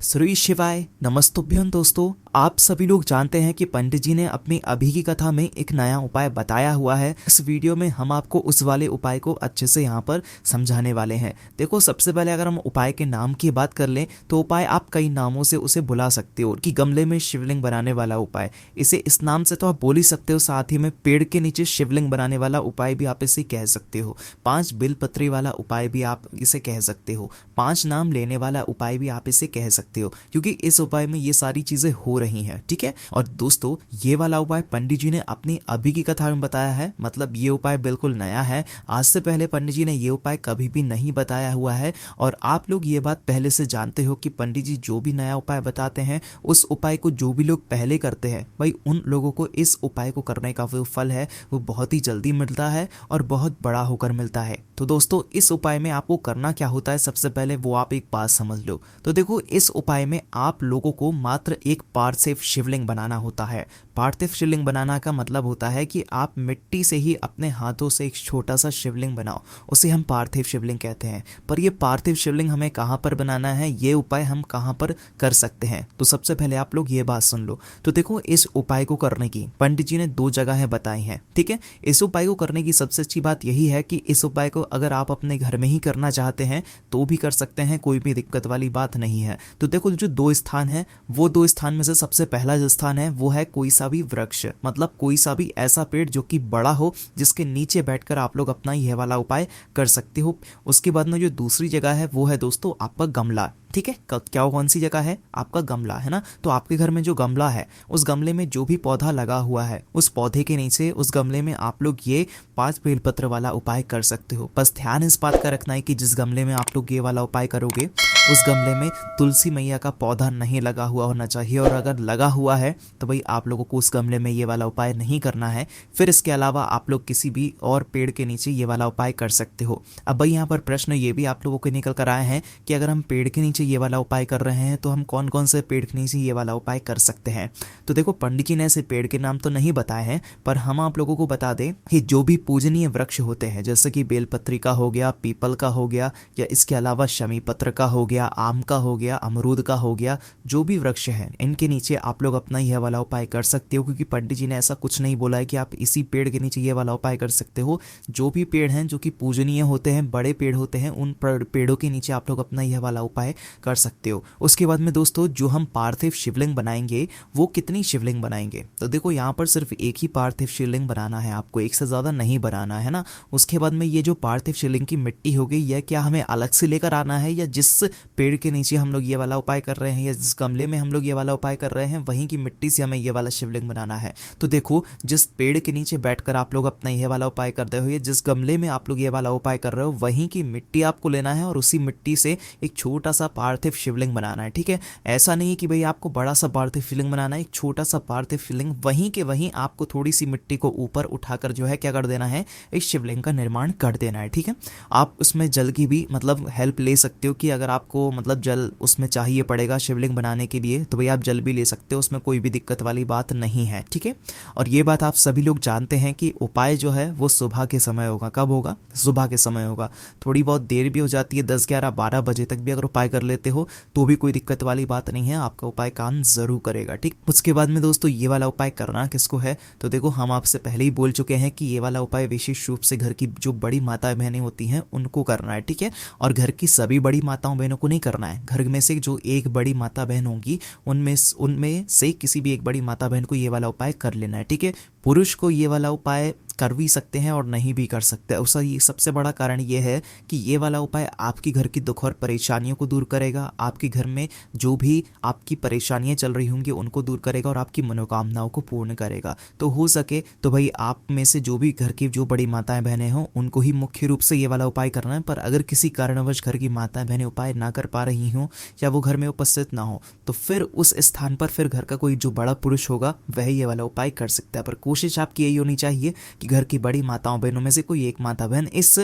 श्री शिवाय नमस्तुभ्यं। दोस्तों, आप सभी लोग जानते हैं कि पंडित जी ने अपनी अभी की कथा में एक नया उपाय बताया हुआ है। इस वीडियो में हम आपको उस वाले उपाय को अच्छे से यहाँ पर समझाने वाले हैं। देखो, सबसे पहले अगर हम उपाय के नाम की बात कर लें तो उपाय आप कई नामों से उसे बुला सकते हो कि गमले में शिवलिंग बनाने वाला उपाय, इसे इस नाम से तो आप बोल ही सकते हो। साथ ही में पेड़ के नीचे शिवलिंग बनाने वाला उपाय भी आप इसे कह सकते हो। 5 बेलपत्री वाला उपाय भी आप इसे कह सकते हो। 5 नाम लेने वाला उपाय भी आप इसे कह सकते हो, क्योंकि इस उपाय में ये सारी चीजें हो रही हैं। ठीक है। और दोस्तों, ये वाला उपाय पंडित जी ने अपनी अभी की कथा में बताया है, मतलब ये उपाय बिल्कुल नया है। आज से पहले पंडित जी ने ये उपाय कभी भी नहीं बताया हुआ है। और आप लोग ये बात पहले से जानते हो कि पंडित जी जो भी नया उपाय बताते हैं, उस उपाय को जो भी लोग पहले करते हैं, भाई उन लोगों को इस उपाय को करने का जो फल है वो बहुत ही जल्दी मिलता है और बहुत बड़ा होकर मिलता है। तो दोस्तों, इस उपाय में आपको करना क्या होता है, सबसे पहले वो आप एक बात समझ लो। तो देखो, इस उपाय में आप लोगों को मात्र एक पार्थिव शिवलिंग बनाना होता है। पार्थिव शिवलिंग बनाना का मतलब होता है कि आप मिट्टी से ही अपने हाथों से एक छोटा सा शिवलिंग बनाओ, उसे हम पार्थिव शिवलिंग कहते हैं। पर ये पार्थिव शिवलिंग हमें कहाँ पर बनाना है, ये उपाय हम कहाँ पर कर सकते हैं, तो सबसे पहले आप लोग ये बात सुन लो। तो देखो, इस उपाय को करने की पंडित जी ने 2 जगहें बताई हैं। ठीक है। इस उपाय को करने की सबसे अच्छी बात यही है कि इस उपाय को अगर आप अपने घर में ही करना चाहते हैं तो भी कर सकते हैं, कोई भी दिक्कत वाली बात नहीं है। तो देखो, जो 2 स्थान है, वो 2 स्थान में से सबसे पहला जो स्थान है वो है कोई सा भी वृक्ष, मतलब कोई सा भी ऐसा पेड़ जो कि बड़ा हो, जिसके नीचे बैठकर आप लोग अपना यह वाला उपाय कर सकते हो। उसके बाद में जो दूसरी जगह है वो है दोस्तों आपका गमला। ठीक है। क्या कौन सी जगह है, आपका गमला है ना। तो आपके घर में जो गमला है, उस गमले में जो भी पौधा लगा हुआ है, उस पौधे के नीचे उस गमले में आप लोग ये 5 बेलपत्र वाला उपाय कर सकते हो। बस ध्यान इस बात का रखना है कि जिस गमले में आप लोग ये वाला उपाय करोगे, उस गमले में तुलसी मैया का पौधा नहीं लगा हुआ होना चाहिए। और अगर लगा हुआ है तो भाई आप लोगों को उस गमले में ये वाला उपाय नहीं करना है। फिर इसके अलावा आप लोग किसी भी और पेड़ के नीचे ये वाला उपाय कर सकते हो। अब भाई यहाँ पर प्रश्न ये भी आप लोगों को निकल कर आए हैं कि अगर हम पेड़ के नीचे ये वाला उपाय कर रहे हैं तो हम कौन कौन से पेड़ के नीचे ये वाला उपाय कर सकते हैं। तो देखो, पंडित जी ने ऐसे पेड़ के नाम तो नहीं बताए हैं, पर हम आप लोगों को बता दें कि जो भी पूजनीय वृक्ष होते हैं, जैसे कि बेलपत्री का हो गया, पीपल का हो गया, या इसके अलावा शमी पत्र का हो गया, आम का हो गया, अमरूद का हो गया, जो भी वृक्ष हैं इनके नीचे आप लोग अपना यह वाला उपाय कर सकते हो। क्योंकि पंडित जी ने ऐसा कुछ नहीं बोला है कि आप इसी पेड़ के नीचे ये वाला उपाय कर सकते हो। जो भी पेड़ हैं जो कि पूजनीय होते हैं, बड़े पेड़ होते हैं, उन पेड़ों के नीचे आप लोग अपना यह वाला उपाय कर सकते हो। उसके बाद में दोस्तों, जो हम पार्थिव शिवलिंग बनाएंगे वो कितनी शिवलिंग बनाएंगे, तो देखो यहाँ पर सिर्फ एक ही पार्थिव शिवलिंग बनाना है आपको, एक से ज़्यादा नहीं बनाना है ना। उसके बाद में ये जो पार्थिव शिवलिंग की मिट्टी हो गई, यह क्या हमें अलग से लेकर आना है, या जिस पेड़ के नीचे हम लोग ये वाला उपाय कर रहे हैं या जिस गमले में हम लोग ये वाला उपाय कर रहे हैं वहीं की मिट्टी से हमें ये वाला शिवलिंग बनाना है। तो देखो, जिस पेड़ के नीचे बैठकर आप लोग अपना ये वाला उपाय कर रहे हो, या जिस गमले में आप लोग ये वाला उपाय कर रहे हो, वहीं की मिट्टी आपको लेना है और उसी मिट्टी से एक छोटा सा पार्थिव शिवलिंग बनाना है। ठीक है। ऐसा नहीं है कि भाई आपको बड़ा सा पार्थिव शिवलिंग बनाना है, एक छोटा सा पार्थिव शिवलिंग, वहीं के वहीं आपको थोड़ी सी मिट्टी को ऊपर उठाकर जो है क्या कर देना है, इस शिवलिंग का निर्माण कर देना है। ठीक है। आप उसमें जल की भी मतलब हेल्प ले सकते हो कि अगर आपको मतलब जल उसमें चाहिए पड़ेगा शिवलिंग बनाने के लिए, तो भाई आप जल भी ले सकते हो, उसमें कोई भी दिक्कत वाली बात नहीं है। ठीक है। और ये बात आप सभी लोग जानते हैं कि उपाय जो है वो सुबह के समय होगा। कब होगा, सुबह के समय होगा। थोड़ी बहुत देर भी हो जाती है, 10, 11, 12 बजे तक भी अगर उपाय कर लेते हो तो भी कोई दिक्कत वाली बात नहीं है, आपका उपाय काम जरूर करेगा। ठीक। उसके बाद में दोस्तों, ये वाला उपाय करना किसको है, तो देखो हम आपसे पहले ही बोल चुके हैं कि ये वाला उपाय विशेष रूप से घर की जो बड़ी माता बहनें होती हैं उनको करना है। ठीक है। और घर की सभी बड़ी माताओं बहनों को नहीं करना है, घर में से जो एक बड़ी माता बहन होंगी उनमें से किसी भी एक बड़ी माता बहन को ये वाला उपाय कर लेना है। ठीक है। पुरुष को ये वाला उपाय कर भी सकते हैं और नहीं भी कर सकते। उसका ये सबसे बड़ा कारण ये है कि ये वाला उपाय आपकी घर की दुख और परेशानियों को दूर करेगा, आपके घर में जो भी आपकी परेशानियां चल रही होंगी उनको दूर करेगा और आपकी मनोकामनाओं को पूर्ण करेगा। तो हो सके तो भाई आप में से जो भी घर की जो बड़ी माताएं बहनें हों उनको ही मुख्य रूप से ये वाला उपाय करना है। पर अगर किसी कारणवश घर की माताएं बहनें उपाय ना कर पा रही हों या वो घर में उपस्थित ना हो, तो फिर उस स्थान पर फिर घर का कोई जो बड़ा पुरुष होगा वह ये वाला उपाय कर सकता है। पर कोशिश आपकी यही होनी चाहिए कि घर की बड़ी माताओं बहनों में से कोई एक माता बहन इस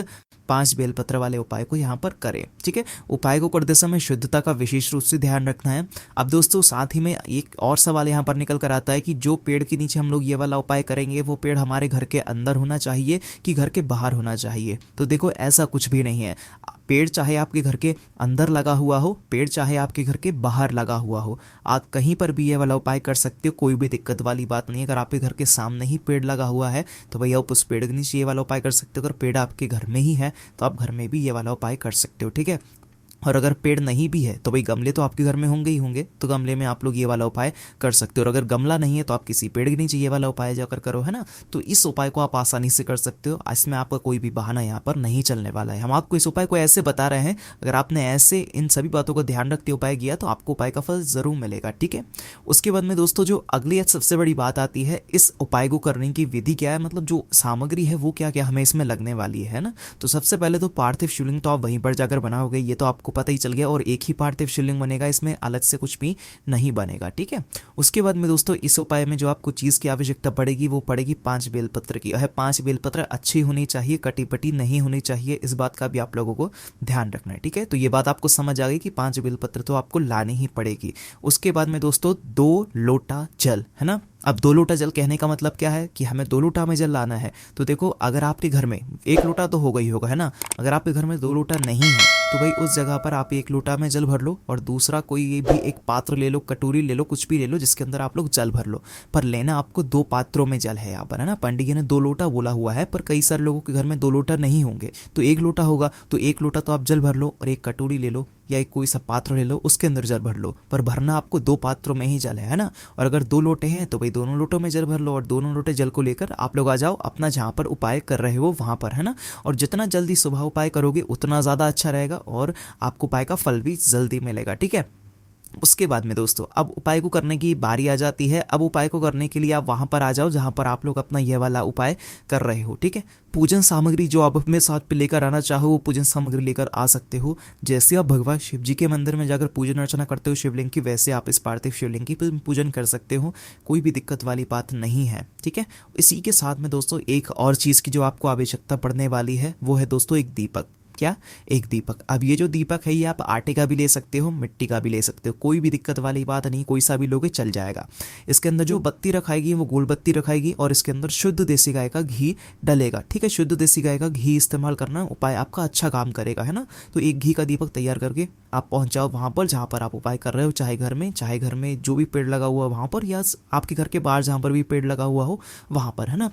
5 बेलपत्र वाले उपाय को यहाँ पर करें। ठीक है। उपाय को करते समय शुद्धता का विशेष रूप से ध्यान रखना है। अब दोस्तों, साथ ही में एक और सवाल यहाँ पर निकल कर आता है कि जो पेड़ के नीचे हम लोग ये वाला उपाय करेंगे वो पेड़ हमारे घर के अंदर होना चाहिए कि घर के बाहर होना चाहिए। तो देखो, ऐसा कुछ भी नहीं है। पेड़ चाहे आपके घर के अंदर लगा हुआ हो, पेड़ चाहे आपके घर के बाहर लगा हुआ हो, आप कहीं पर भी ये वाला उपाय कर सकते हो, कोई भी दिक्कत वाली बात नहीं है। अगर आपके घर के सामने ही पेड़ लगा हुआ है तो भैया आप उस पेड़ के नीचे ये वाला उपाय कर सकते हो। अगर पेड़ आपके घर में ही है तो आप घर में भी ये वाला उपाय कर सकते हो, ठीक है। और अगर पेड़ नहीं भी है तो भाई गमले तो आपके घर में होंगे ही होंगे, तो गमले में आप लोग ये वाला उपाय कर सकते हो। और अगर गमला नहीं है तो आप किसी पेड़ के नीचे ये वाला उपाय जाकर करो, है ना। तो इस उपाय को आप आसानी से कर सकते हो, इसमें आपका कोई भी बहाना यहाँ पर नहीं चलने वाला है। हम आपको इस उपाय को ऐसे बता रहे हैं, अगर आपने ऐसे इन सभी बातों को ध्यान रखते उपाय किया तो आपको उपाय का फल जरूर मिलेगा, ठीक है। उसके बाद में दोस्तों जो अगली सबसे बड़ी बात आती है, इस उपाय को करने की विधि क्या है, मतलब जो सामग्री है वो क्या क्या हमें इसमें लगने वाली है ना। तो सबसे पहले तो पार्थिव शिवलिंग तो आप वहीं पर जाकर बनाओगे, ये तो आपको पता ही चल गया। और एक ही पार्थिव शिवलिंग बनेगा, इसमें अलग से कुछ भी नहीं बनेगा, ठीक है। उसके बाद में दोस्तों इस उपाय में जो आपको चीज़ की आवश्यकता पड़ेगी वो पड़ेगी 5 बेलपत्र की। यह 5 बेलपत्र अच्छी होनी चाहिए, कटी पटी नहीं होनी चाहिए, इस बात का भी आप लोगों को ध्यान रखना है, ठीक है। तो ये बात आपको समझ आ गई कि 5 बेलपत्र तो आपको लानी ही पड़ेगी। उसके बाद में दोस्तों 2 लोटा जल, है ना। अब 2 लोटा जल कहने का मतलब क्या है कि हमें 2 लोटा में जल लाना है। तो देखो अगर आपके घर में 1 लोटा तो होगा ही होगा, है ना। अगर आपके घर में 2 लोटा नहीं है तो भाई उस जगह पर आप 1 लोटा में जल भर लो, और दूसरा कोई भी एक पात्र ले लो, कटोरी ले लो, कुछ भी ले लो जिसके अंदर आप लोग जल भर लो। पर लेना आपको 2 पात्रों में जल है यहाँ पर, है ना। पंडित जी ने 2 लोटा बोला हुआ है, पर कई सारे लोगों के घर में 2 लोटा नहीं होंगे, तो 1 लोटा होगा। तो 1 लोटा तो आप जल भर लो, और एक कटोरी ले लो या एक कोई सा पात्र ले लो, उसके अंदर जल भर लो। पर भरना आपको 2 पात्रों में ही जल है ना। और अगर 2 लोटे हैं तो भाई दोनों लोटों में जल भर लो, और दोनों लोटे जल को लेकर आप लोग आ जाओ अपना जहाँ पर उपाय कर रहे हो वहाँ पर, है ना। और जितना जल्दी सुबह उपाय करोगे उतना ज़्यादा अच्छा रहेगा, और आपको उपाय का फल भी जल्दी मिलेगा, ठीक है। उसके बाद में दोस्तों अब उपाय को करने की बारी आ जाती है। अब उपाय को करने के लिए आप वहाँ पर आ जाओ जहाँ पर आप लोग अपना यह वाला उपाय कर रहे हो, ठीक है। पूजन सामग्री जो आप अपने साथ पे लेकर आना चाहो वो पूजन सामग्री लेकर आ सकते हो। जैसे आप भगवान शिव जी के मंदिर में जाकर पूजन अर्चना करते हो शिवलिंग की, वैसे आप इस पार्थिव शिवलिंग की पूजन कर सकते हो, कोई भी दिक्कत वाली बात नहीं है, ठीक है। इसी के साथ में दोस्तों एक और चीज़ की जो आपको आवश्यकता पड़ने वाली है वो है दोस्तों एक दीपक। क्या? एक दीपक। अब ये जो दीपक है ये आप आटे का भी ले सकते हो, मिट्टी का भी ले सकते हो, कोई भी दिक्कत वाली बात नहीं, कोई सा भी लोगे चल जाएगा। इसके अंदर जो बत्ती रखाएगी वो गोल बत्ती रखाएगी, और इसके अंदर शुद्ध देसी गाय का घी डलेगा, ठीक है। शुद्ध देसी गाय का घी इस्तेमाल करना, उपाय आपका अच्छा काम करेगा, है ना। तो एक घी का दीपक तैयार करके आप पहुंच जाओ वहाँ पर जहाँ पर आप उपाय कर रहे हो, चाहे घर में जो भी पेड़ लगा हुआ वहाँ पर, या आपके घर के बाहर जहाँ पर भी पेड़ लगा हुआ हो वहाँ पर, है ना।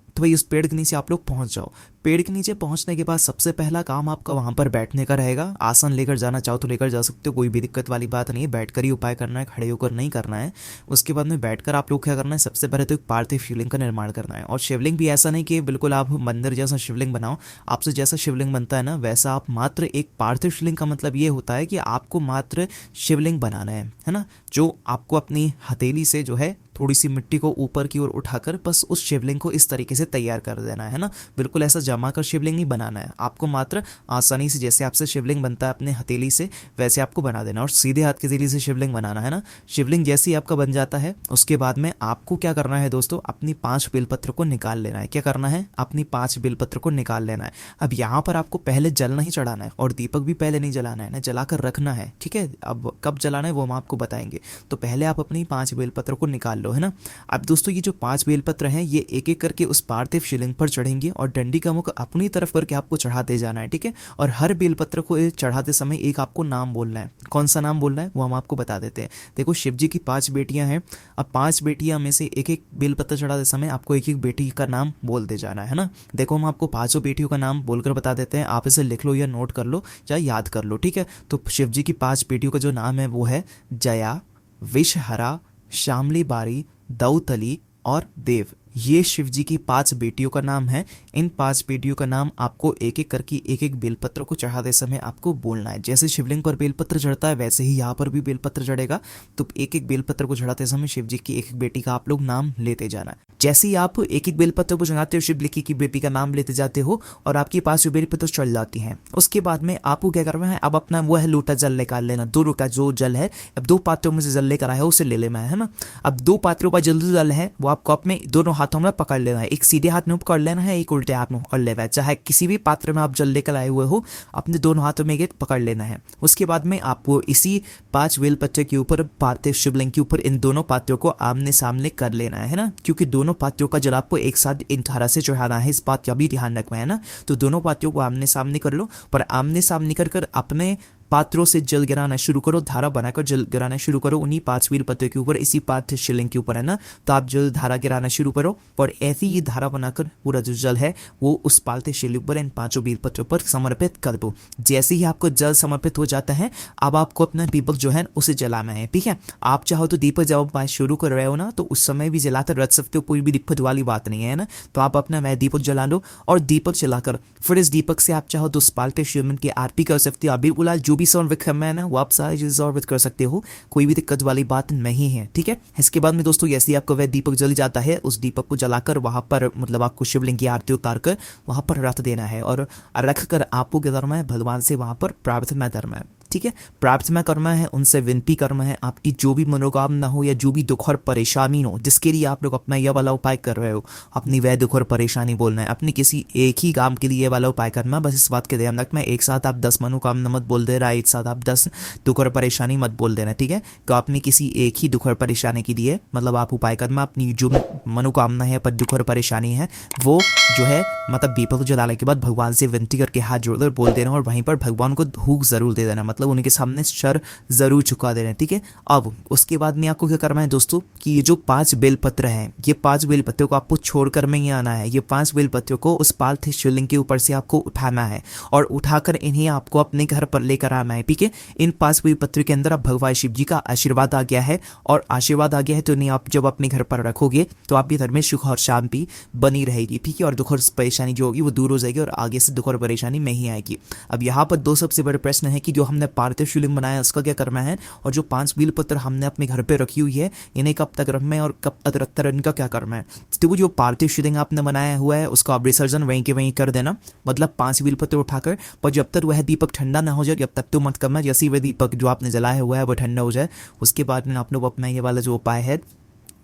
तो भाई उस पेड़ के नीचे आप लोग पहुंच जाओ। पेड़ के नीचे पहुंचने के बाद सबसे पहला काम आपका वहां पर बैठने का रहेगा। आसन लेकर जाना चाहो तो लेकर जा सकते हो, कोई भी दिक्कत वाली बात नहीं है, बैठकर ही उपाय करना है, खड़े होकर नहीं करना है। उसके बाद में बैठकर आप लोग क्या करना है, सबसे पहले तो एक पार्थिव शिवलिंग का निर्माण करना है। और शिवलिंग भी ऐसा नहीं कि बिल्कुल आप मंदिर जैसा शिवलिंग बनाओ, आपसे जैसा शिवलिंग बनता है ना वैसा आप मात्र एक पार्थिव शिवलिंग का मतलब ये होता है कि आपको मात्र शिवलिंग बनाना है ना। जो आपको अपनी हथेली से जो है थोड़ी सी मिट्टी को ऊपर की ओर उठाकर बस उस शिवलिंग को इस तरीके से तैयार कर देना है ना। बिल्कुल ऐसा जमा कर शिवलिंग नहीं बनाना है, आपको मात्र आसानी से जैसे आपसे शिवलिंग बनता है अपने हथेली से वैसे आपको बना देना, और सीधे हाथ की हथेली से शिवलिंग बनाना है ना। शिवलिंग जैसे ही आपका बन जाता है उसके बाद में आपको क्या करना है दोस्तों, अपनी 5 बेलपत्र को निकाल लेना है। क्या करना है, अपनी 5 बेलपत्र को निकाल लेना है। अब यहाँ पर आपको पहले जल नहीं चढ़ाना है और दीपक भी पहले नहीं जलाना है ना, जलाकर रखना है, ठीक है। अब कब जलाना है वो हम आपको बताएंगे, तो पहले आप अपनी 5 बेलपत्र को निकाल लो, है ना। अब दोस्तों ये जो 5 बेलपत्र हैं ये एक एक करके उस पार्थिव शिवलिंग पर चढ़ेंगे, और डंडी का मुख अपनी तरफ करके आपको चढ़ाते जाना है, ठीक है। और हर बेलपत्र को चढ़ाते समय एक आपको नाम बोलना है। कौन सा नाम बोलना है वो हम आपको बता देते हैं। देखो शिव जी की 5 बेटियां हैं, अब 5 बेटियां में से एक एक बेलपत्र चढ़ाते समय आपको एक एक बेटी का नाम बोलते जाना है ना। देखो हम आपको 5 बेटियों का नाम बोलकर बता देते हैं, आप इसे लिख लो या नोट कर लो या याद कर लो, ठीक है। तो शिव जी की 5 बेटियों का जो नाम है वो है जया, विषहरा, श्यामली बारी, दौतली और देव। ये शिव जी की 5 बेटियों का नाम है। इन 5 बेटियों का नाम आपको एक एक करके एक एक बेलपत्र को चढ़ाते समय आपको बोलना है। जैसे शिवलिंग पर बेलपत्र चढ़ता है वैसे ही यहाँ पर भी बेलपत्र चढ़ेगा, तो एक एक बेलपत्र को चढ़ाते समय शिव जी की एक एक बेटी का आप लोग नाम लेते जाना है। जैसे ही आप एक एक बेलपत्र को चढ़ाते हो शिवलिंग की बेटी का नाम लेते जाते हो और आपकी 5 बेलपत्र चढ़ जाती हैं, उसके बाद में आपको क्या करना है, अब अपना वो है लोटा जल निकाल लेना। 2 लोटा जो जल है, अब 2 पात्रों में से जल लेकर आया उसे ले लेना है ना। अब 2 पात्रों का जल है वो आपको अपने दोनों हाथों में पकड़ लेना है, एक सीधे हाथ में पकड़ लेना है, एक उल्टे हाथ में पकड़ लेना है। चाहे किसी भी पात्र में आप जल लेकर आए हुए हो, अपने दोनों हाथों में ये पकड़ लेना है। उसके बाद में आपको इसी 5 बेलपत्र के ऊपर, पार्थिव शिवलिंग के ऊपर इन दोनों पात्रों को आमने सामने कर लेना है ना, क्योंकि दोनों पात्रों का जल आपको एक साथ इन धारा से चढ़ाना है, इस बात का भी ध्यान रखना है ना। तो दोनों पात्रों को आमने सामने कर लो, पर आमने सामने कर अपने पात्रों से जल गिराना शुरू करो, धारा बनाकर जल गिराना शुरू करो उन्हीं 5 बेलपत्रों के ऊपर, इसी पार्थिव शिवलिंग के ऊपर, है ना। तो आप जल धारा गिराना शुरू करो और ऐसी ही धारा बनाकर पूरा जो जल है वो उस पार्थिव शिवलिंग पर इन 5 बेलपत्रों पर समर्पित कर दो। जैसे ही आपको जल समर्पित हो जाता है, अब आपको अपना दीपक जो है उसे जलाना है, ठीक है। आप चाहो तो दीपक जब आप शुरू कर रहे हो ना, तो उस समय भी जलाकर रख सकते हो, कोई भी दिक्कत वाली बात नहीं है ना। तो आप अपना मैं दीपक जला लो और दीपक जलाकर फिर इस दीपक से आप चाहो तो उस पार्थिव शिवलिंग की आरती कर सकते हो। अभी फिलहाल जो भी सौर विक्रम है ना, वो आप सारी चीजें सॉल्व कर सकते हो, कोई भी दिक्कत वाली बात नहीं है, ठीक है। इसके बाद में दोस्तों जैसे ही आपको वह दीपक जल जाता है, उस दीपक को जलाकर वहां पर मतलब आपको शिवलिंग की आरती उतार कर वहां पर रख देना है और रख कर आपको क्या करना है, भगवान से वहां पर प्रार्थना करना है, ठीक है। प्रार्थना करना है, उनसे विनती करना है, आपकी जो भी मनोकामना हो या जो भी दुख और परेशानी हो, जिसके लिए आप लोग अपना यह वाला उपाय कर रहे हो, अपनी वह दुख और परेशानी बोलना है, अपनी किसी एक ही काम के लिए ये वाला उपाय करना। बस इस बात के ध्यान रखना है, एक साथ आप 10 मनोकामना मत बोल दे रहा है, एक साथ आप 10 दुख और परेशानी मत बोल देना, ठीक है। तो आपने किसी एक ही दुख और परेशानी के लिए मतलब आप उपाय करना, अपनी जो मनोकामना है पर दुख और परेशानी है वो जो है मतलब दीपक जलाने के बाद भगवान से विनती करके हाथ जोड़कर बोल देना और वहीं पर भगवान को धूप जरूर दे देना, मतलब उनके सामने सर जरूर झुका देना, ठीक है। अब उसके बाद में आपको क्या करना है दोस्तों कि ये जो 5 बेलपत्र हैं, ये 5 बेलपत्रों को आपको छोड़कर में ही आना है। ये 5 बेलपत्रों को उस पार्थिव शिवलिंग के ऊपर से आपको उठाना है और उठाकर इन्हें आपको अपने घर पर लेकर आना है, ठीक है। इन 5 बेलपत्रों के अंदर अब भगवान शिव जी का आशीर्वाद आ गया है और आशीर्वाद आ गया है, तो इन्हें आप जब अपने घर पर रखोगे तो आपके घर में सुख और शांति बनी रहेगी, ठीक है। और दुख और परेशानी जो होगी वो दूर हो जाएगी और आगे से दुख और परेशानी नहीं आएगी। अब यहाँ पर 2 सबसे बड़े प्रश्न है कि जो हमने पार्थिव शिवलिंग बनाया उसका क्या करना है, और जो 5 बेलपत्र हमने अपने घर पे रखी हुई है इन्हें कब तक रखना है और कब तक रखते इनका क्या करना है। तो वो जो पार्थिव शिवलिंग आपने बनाया हुआ है उसका आप विसर्जन वहीं के वहीं कर देना, मतलब 5 बेलपत्र उठाकर, पर जब तक वह दीपक ठंडा ना हो जाए जब तक तो मत करना। जैसे वह दीपक जो आपने जलाया हुआ है वो ठंडा हो जाए, उसके बाद में आप लोग अपना ये वाला जो उपाय है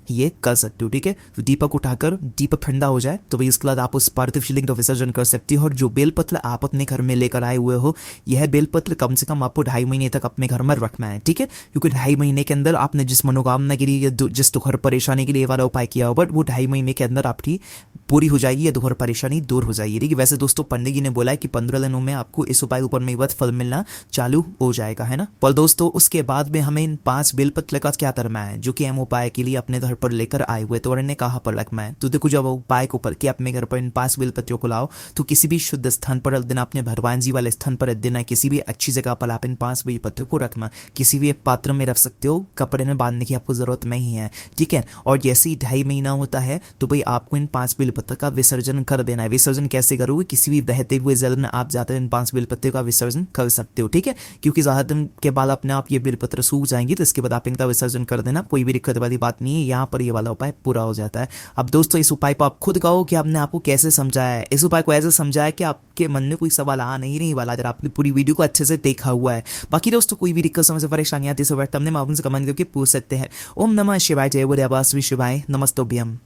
ये कर सकते हो, ठीक है। तो दीपक उठाकर दीपक ठंडा हो जाए तो भाई उसके बाद आप उस पार्थिव शिवलिंग का विसर्जन कर सकते हो। और जो बेलपत्र आप अपने घर में लेकर आए हुए हो, यह बेलपत्र कम से कम आपको 2.5 महीने तक अपने घर में रखना है, ठीक है। क्योंकि 2.5 महीने के अंदर आपने जिस मनोकामना के लिए जिस दुख और परेशानी के लिए वाला उपाय किया हो, बट वो 2.5 महीने के अंदर आपकी पूरी हो जाएगी, या दुख और परेशानी दूर हो जाएगी, ठीक है। वैसे दोस्तों पंडित जी ने बोला है कि 15 दिनों में आपको इस उपाय ऊपर में फल मिलना चालू हो जाएगा, है ना। पर दोस्तों उसके बाद में हमें इन 5 बेलपत्र का क्या करना है, जो कि हम उपाय के लिए अपने घर पर लेकर आए हुए, तो इन्हें कहाँ पर रखना है। तो देखो जब उपाय को पर कि अपने घर पर इन 5 बेलपत्रों को लाओ तो किसी भी शुद्ध स्थान पर रख देना, अपने भगवान जी वाले स्थान पर रख देना, किसी भी अच्छी जगह पर आप इन 5 बेलपत्रों को रखना। किसी भी एक पात्र में रख सकते हो, कपड़े में बांधने की आपको जरूरत नहीं है, ठीक है। और जैसे ही 2.5 महीना होता है तो भाई आपको इन 5 बेलपत्र का विसर्जन कर देना है। विसर्जन कैसे करोगे, किसी भी बहते हुए जल में आप जाकर इन 5 बेलपत्रों का विसर्जन कर सकते हो, ठीक है। क्योंकि ज्यादा दिन के बाद अपने आप ये बेलपत्र सूख जाएंगे, तो इसके बाद आप इनका विसर्जन कर देना, कोई भी दिक्कत वाली बात नहीं है। यहाँ पर ये वाला उपाय पूरा हो जाता है। अब दोस्तों इस उपाय को आप खुद कहो कि आपने आपको कैसे समझाया है। इस उपाय को ऐसे समझाया कि आपके मन में कोई सवाल आ नहीं वाला, अगर आपने पूरी वीडियो को अच्छे से देखा हुआ है। बाकी दोस्तों कोई भी दिक्कत समस्या परेशानी आती है हमने मालूम से कमेंट करके पूछ सकते हैं। ओम नमः शिवाय, जय बोले शिवाय, नमस्तोभ्यम।